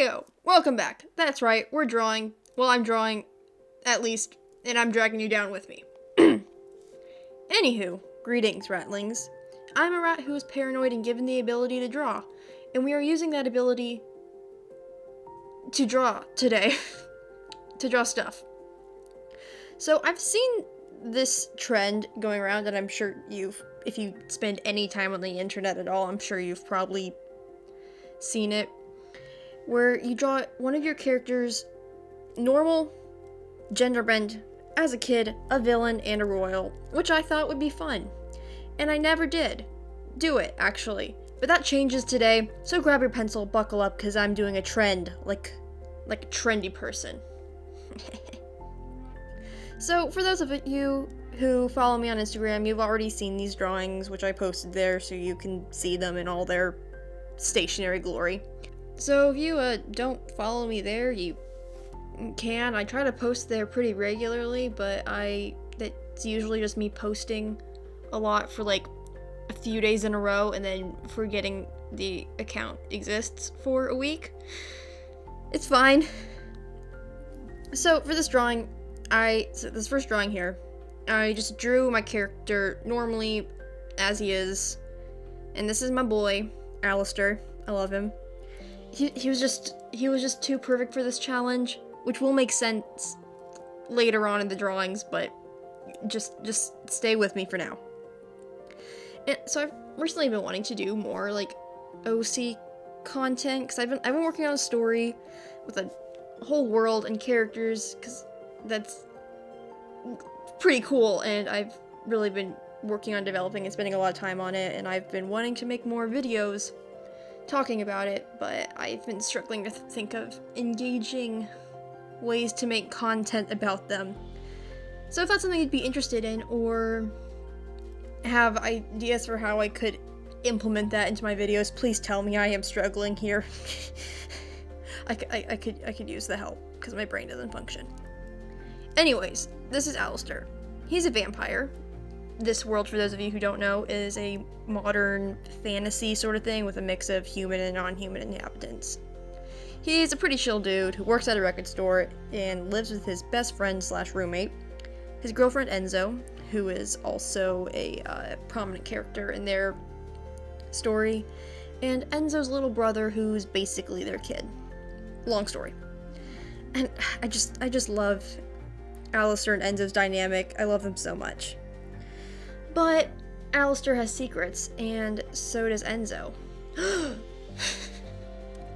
Heyo! Welcome back. That's right, we're drawing. Well, I'm drawing, at least, and I'm dragging you down with me. Anywho, greetings, ratlings. I'm a rat who is paranoid and given the ability to draw, and we are using that ability to draw today. To draw stuff. So I've seen this trend going around, and I'm sure if you spend any time on the internet at all, I'm sure you've probably seen it, where you draw one of your characters normal, gender bend, as a kid, a villain, and a royal, which I thought would be fun. And I never did do it, actually. But that changes today, so grab your pencil, buckle up, because I'm doing a trend, like a trendy person. So, for those of you who follow me on Instagram, you've already seen these drawings, which I posted there, so you can see them in all their stationary glory. So if you don't follow me there, you can. I try to post there pretty regularly, but that's usually just me posting a lot for like a few days in a row and then forgetting the account exists for a week. It's fine. So for this drawing, this first drawing here, I just drew my character normally as he is, and this is my boy, Alistair. I love him. He was just too perfect for this challenge, which will make sense later on in the drawings, but just stay with me for now. And so I've recently been wanting to do more like OC content, because I've been working on a story with a whole world and characters, because that's pretty cool, and I've really been working on developing and spending a lot of time on it, and I've been wanting to make more videos talking about it, but I've been struggling to think of engaging ways to make content about them. So if that's something you'd be interested in, or have ideas for how I could implement that into my videos, please tell me. I am struggling here. I could use the help, because my brain doesn't function. Anyways, this is Alistair. He's a vampire. This world, for those of you who don't know, is a modern fantasy sort of thing with a mix of human and non-human inhabitants. He's a pretty chill dude who works at a record store and lives with his best friend / roommate, his girlfriend Enzo, who is also a prominent character in their story, and Enzo's little brother, who's basically their kid. Long story. And I just love Alistair and Enzo's dynamic. I love them so much. But Alistair has secrets, and so does Enzo.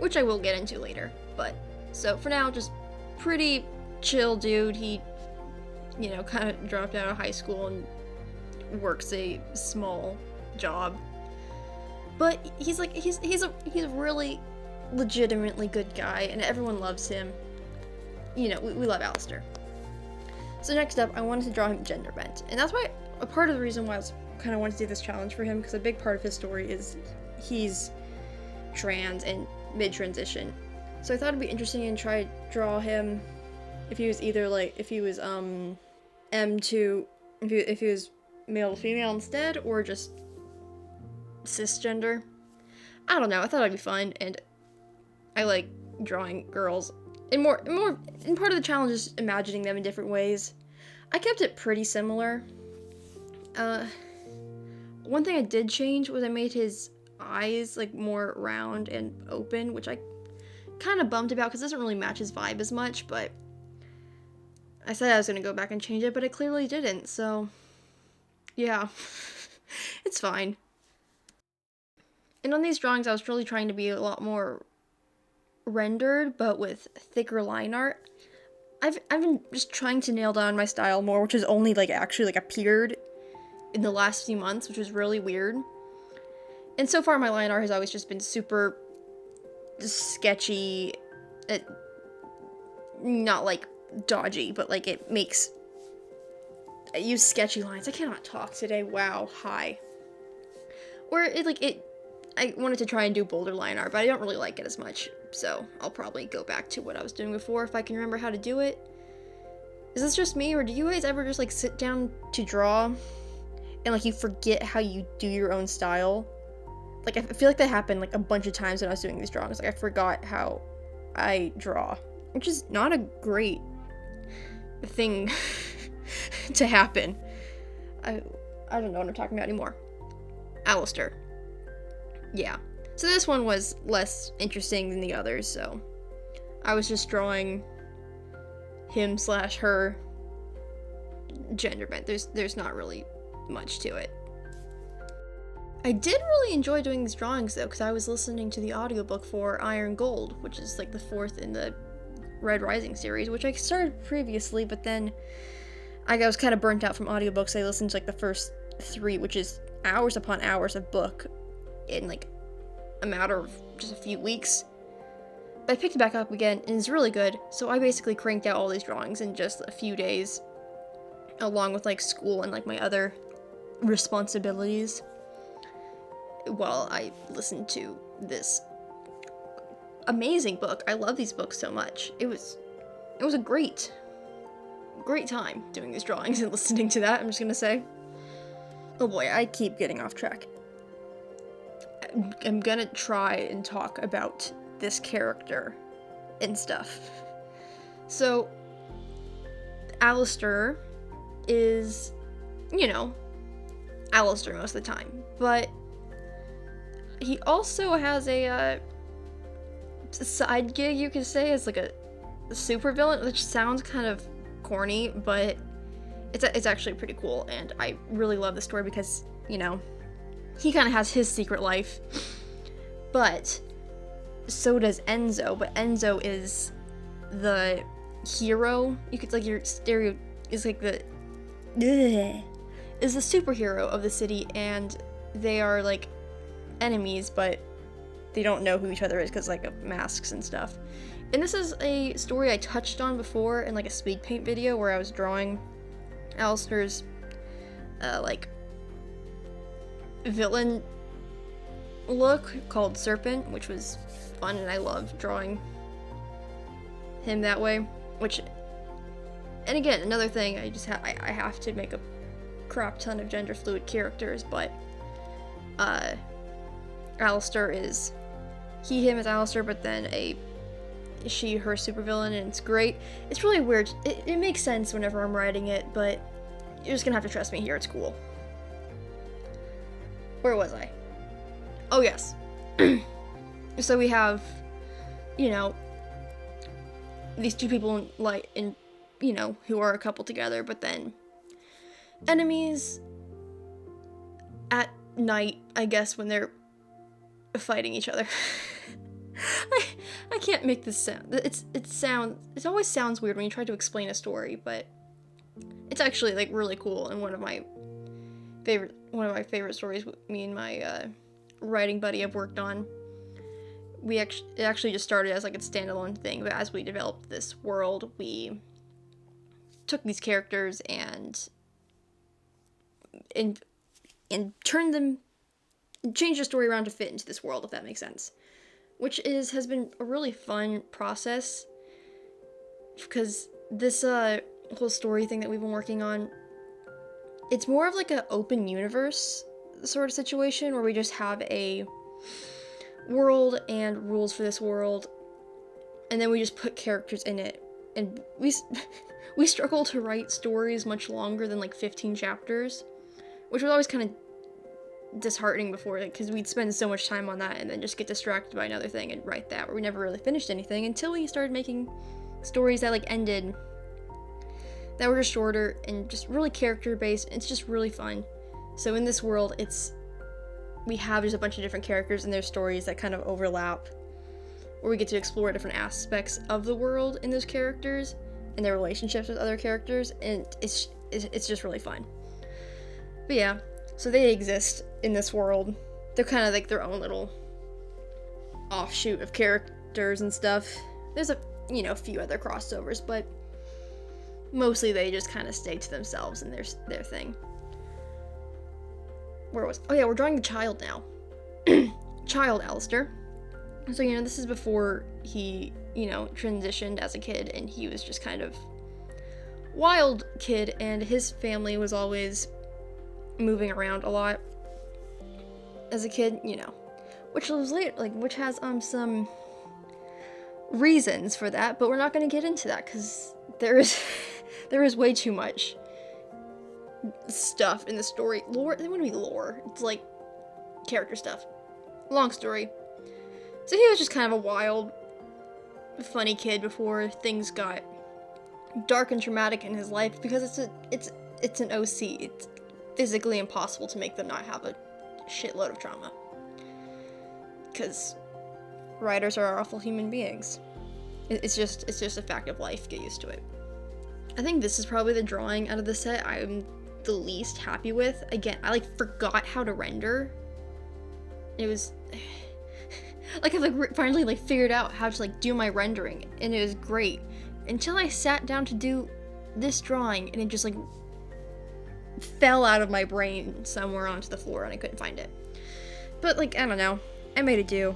Which I will get into later. But, so for now, just pretty chill dude. He, kind of dropped out of high school and works a small job. But he's a really legitimately good guy, and everyone loves him. We love Alistair. So next up, I wanted to draw him gender bent, and that's why a part of the reason why I kind of wanted to do this challenge for him, because a big part of his story is he's trans and mid-transition. So I thought it'd be interesting and try to draw him if he was either if he was if he was male to female instead, or just cisgender. I don't know. I thought it'd be fun, and I like drawing girls. And part of the challenge is imagining them in different ways. I kept it pretty similar. One thing I did change was I made his eyes more round and open, which I kind of bummed about because it doesn't really match his vibe as much, but I said I was going to go back and change it, but I clearly didn't, so yeah, it's fine. And on these drawings, I was really trying to be a lot more rendered, but with thicker line art. I've been just trying to nail down my style more, which has only actually appeared in the last few months, which is really weird. And so far my line art has always just been super sketchy, not dodgy, but I use sketchy lines. I cannot talk today. Wow, hi. Or I wanted to try and do bolder line art, but I don't really like it as much, so I'll probably go back to what I was doing before if I can remember how to do it. Is this just me, or do you guys ever just sit down to draw and you forget how you do your own style? I feel like that happened a bunch of times when I was doing these drawings. I forgot how I draw, which is not a great thing to happen. I don't know what I'm talking about anymore. Alistair. Yeah. So this one was less interesting than the others, so I was just drawing him/her gender bent. There's not really much to it. I did really enjoy doing these drawings though, because I was listening to the audiobook for Iron Gold, which is like the 4th in the Red Rising series, which I started previously, but then I was kind of burnt out from audiobooks. I listened to like the first 3, which is hours upon hours of book in like a matter of just a few weeks. But I picked it back up again, and it's really good, so I basically cranked out all these drawings in just a few days, along with like school and like my other responsibilities, while I listened to this amazing book. I love these books so much. It was a great time doing these drawings and listening to that, I'm just gonna say. Oh boy, I keep getting off track. I'm gonna try and talk about this character and stuff. So, Alistair is, Alistair most of the time, but he also has a side gig, you could say, as like a supervillain, which sounds kind of corny, but it's actually pretty cool, and I really love the story because, he kind of has his secret life, but so does Enzo. But Enzo is the hero. You could, like, your stereo is like the is the superhero of the city, and they are like enemies, but they don't know who each other is because like of masks and stuff. And this is a story I touched on before in like a speed paint video where I was drawing Alistair's like villain look called Serpent, which was fun, and I love drawing him that way. Which, and again, another thing, I have to make a crap ton of gender fluid characters, but Alistair is he, him as Alistair, but then a she, her supervillain, and it's great. It's really weird. It makes sense whenever I'm writing it, but you're just gonna have to trust me here. It's cool. Where was I? Oh, yes. So we have, these two people who are a couple together, but then enemies at night, I guess, when they're fighting each other. I can't make this sound. It always sounds weird when you try to explain a story, but it's actually like really cool, and one of my favorite stories me and my writing buddy I've worked on. It actually just started as like a standalone thing, but as we developed this world, we took these characters and changed the story around to fit into this world, if that makes sense. Which has been a really fun process, because this whole story thing that we've been working on, it's more of like an open universe sort of situation where we just have a world and rules for this world, and then we just put characters in it. And we struggle to write stories much longer than like 15 chapters, which was always kind of disheartening before, because we'd spend so much time on that and then just get distracted by another thing and write that, where we never really finished anything until we started making stories that like ended, that were just shorter and just really character based. It's just really fun. So in this world, we have just a bunch of different characters and their stories that kind of overlap, where we get to explore different aspects of the world in those characters and their relationships with other characters, and it's just really fun. But yeah, so they exist in this world. They're kind of like their own little offshoot of characters and stuff. There's a few other crossovers, but mostly they just kind of stay to themselves and their thing. We're drawing the child now. Child Alistair. So, this is before he, transitioned as a kid, and he was just kind of wild kid, and his family was always moving around a lot as a kid, which was later, which has some reasons for that, but we're not going to get into that because there is there is way too much stuff in the story. Lore, it wouldn't be lore. It's like character stuff. Long story. So he was just kind of a wild, funny kid before things got dark and traumatic in his life because it's an OC. It's physically impossible to make them not have a shitload of trauma. Because writers are awful human beings. It's just a fact of life. Get used to it. I think this is probably the drawing out of the set I'm the least happy with. Again, I like forgot how to render. It was like I've like finally like figured out how to like do my rendering, and it was great until I sat down to do this drawing, and it just like fell out of my brain somewhere onto the floor, and I couldn't find it. But like, I don't know, I made it do.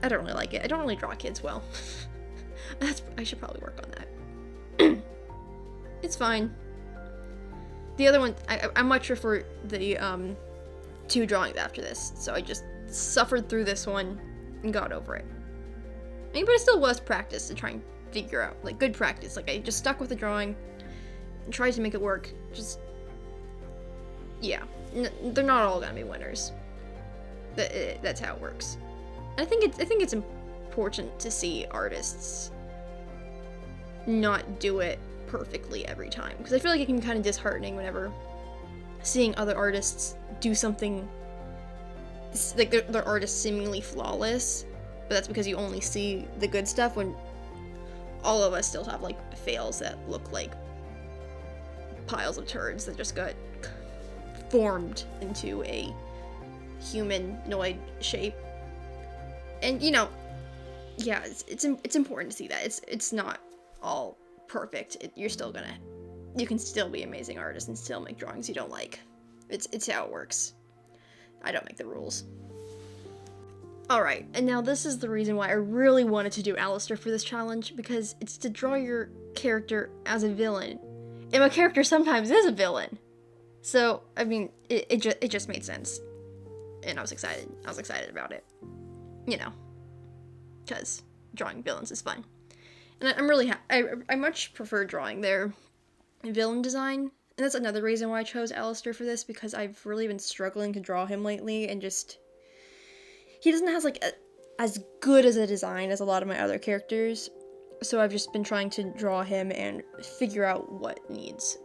I don't really like it. I don't really draw kids well. I should probably work on that. It's fine. The other one, I much prefer the 2 drawings after this, so I just suffered through this one and got over it. I mean, but it still was practice to try and figure out, like, good practice. Like, I just stuck with the drawing and tried to make it work. Just, yeah, they're not all gonna be winners. That's how it works. I think it's important to see artists not do it perfectly every time, because I feel like it can be kind of disheartening whenever seeing other artists do something like their art is seemingly flawless, but that's because you only see the good stuff, when all of us still have like fails that look like piles of turds that just got formed into a humanoid shape. And you know, yeah, it's important to see that it's not all perfect. You can still be an amazing artist and still make drawings you don't like. It's how it works. I don't make the rules. Alright, and now this is the reason why I really wanted to do Alistair for this challenge, because it's to draw your character as a villain. And my character sometimes is a villain. So, I mean, it just made sense. And I was excited. I was excited about it. You know, because drawing villains is fun. And I'm really I much prefer drawing their villain design. And that's another reason why I chose Alistair for this, because I've really been struggling to draw him lately, and just he doesn't have like as good as a design as a lot of my other characters. So I've just been trying to draw him and figure out what needs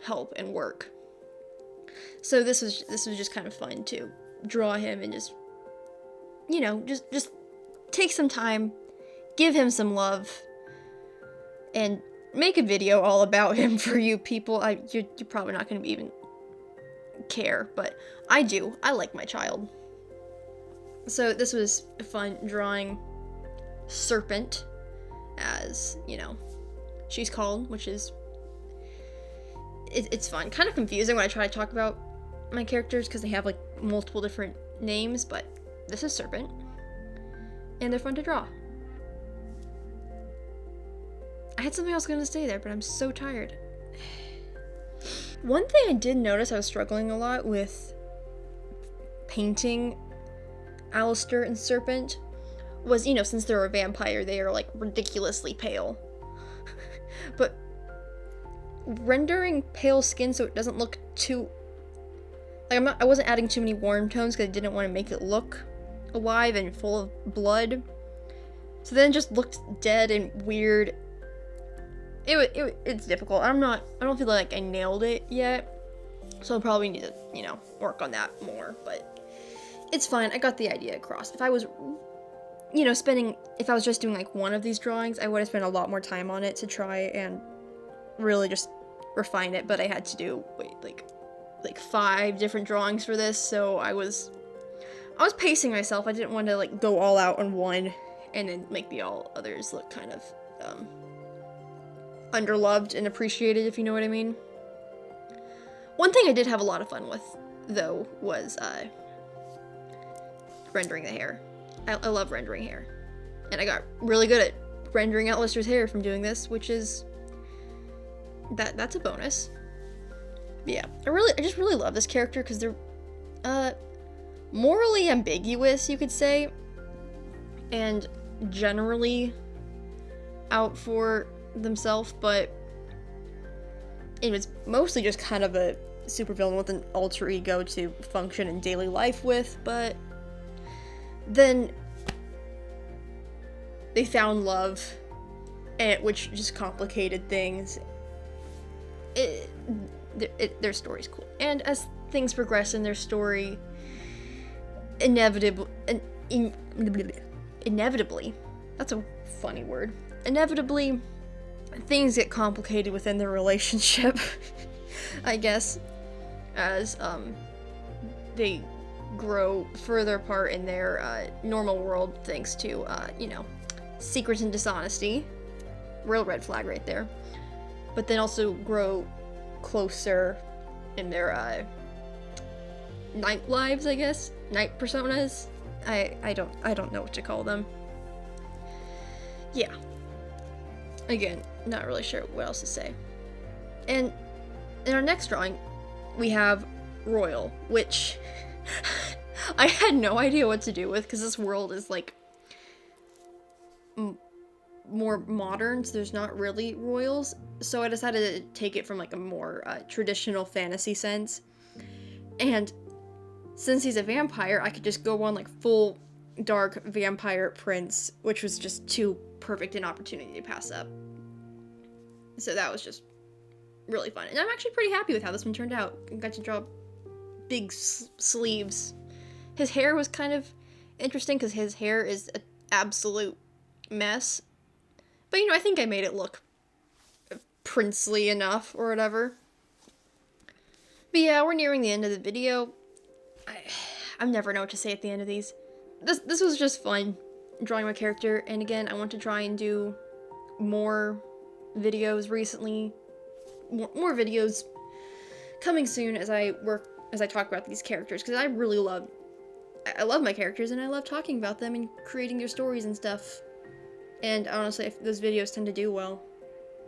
help and work. So this was just kind of fun to draw him and just, you know, just take some time, give him some love, and make a video all about him for you people. You're probably not going to even care, but I do. I like my child. So this was fun drawing Serpent, as, you know, she's called, which is, it's fun. Kind of confusing when I try to talk about my characters, because they have like multiple different names, but this is Serpent, and they're fun to draw. I had something else going to say there, but I'm so tired. One thing I did notice I was struggling a lot with painting Alistair and Serpent was, you know, since they're a vampire, they are like ridiculously pale. But rendering pale skin so it doesn't look too, like, I wasn't adding too many warm tones because I didn't want to make it look alive and full of blood. So then it just looked dead and weird. It's difficult. I don't feel like I nailed it yet, so I'll probably need to, you know, work on that more, but it's fine. I got the idea across. If I was, you know, if I was just doing like one of these drawings, I would have spent a lot more time on it to try and really just refine it, but I had to do, like 5 different drawings for this, so I was pacing myself. I didn't want to like go all out on one and then make the all others look kind of, underloved and appreciated, if you know what I mean. One thing I did have a lot of fun with, though, was rendering the hair. I love rendering hair, and I got really good at rendering Alistair's hair from doing this, which is that's a bonus. But yeah, I just really love this character because they're morally ambiguous, you could say, and generally out for themselves, but it was mostly just kind of a supervillain with an alter ego to function in daily life with, but then they found love, which just complicated things. Their story's cool. And as things progress in their story, inevitably, that's a funny word, inevitably, things get complicated within their relationship, I guess, as they grow further apart in their normal world, thanks to, secrets and dishonesty. Real red flag right there. But then also grow closer in their night lives, I guess? Night personas? I don't know what to call them. Yeah. Again, not really sure what else to say. And in our next drawing, we have Royal, which I had no idea what to do with, because this world is, like, more modern, so there's not really royals, so I decided to take it from, like, a more traditional fantasy sense. And since he's a vampire, I could just go on, like, full dark vampire prince, which was just too perfect an opportunity to pass up. So that was just really fun, and I'm actually pretty happy with how this one turned out. I got to draw big sleeves. His hair was kind of interesting because his hair is an absolute mess, but I think I made it look princely enough or whatever. But yeah, we're nearing the end of the video. I never know what to say at the end of these. This was just fun drawing my character, and again, I want to try and do more videos recently. More videos coming soon as I talk about these characters, because I love my characters, and I love talking about them and creating their stories and stuff. And honestly, those videos tend to do well,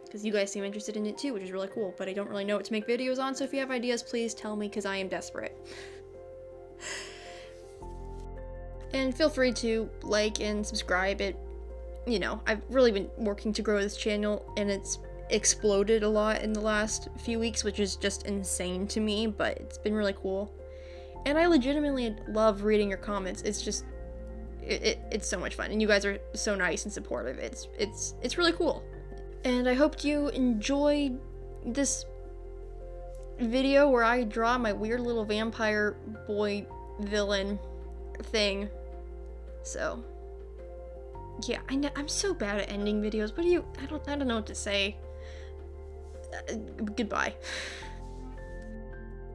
because you guys seem interested in it too, which is really cool, but I don't really know what to make videos on, so if you have ideas, please tell me, because I am desperate. And feel free to like and subscribe. I've really been working to grow this channel, and it's exploded a lot in the last few weeks, which is just insane to me, but it's been really cool. And I legitimately love reading your comments. It's just, it's so much fun, and you guys are so nice and supportive. It's really cool. And I hope you enjoyed this video where I draw my weird little vampire boy villain thing. So yeah, I'm so bad at ending videos. I don't know what to say. Goodbye.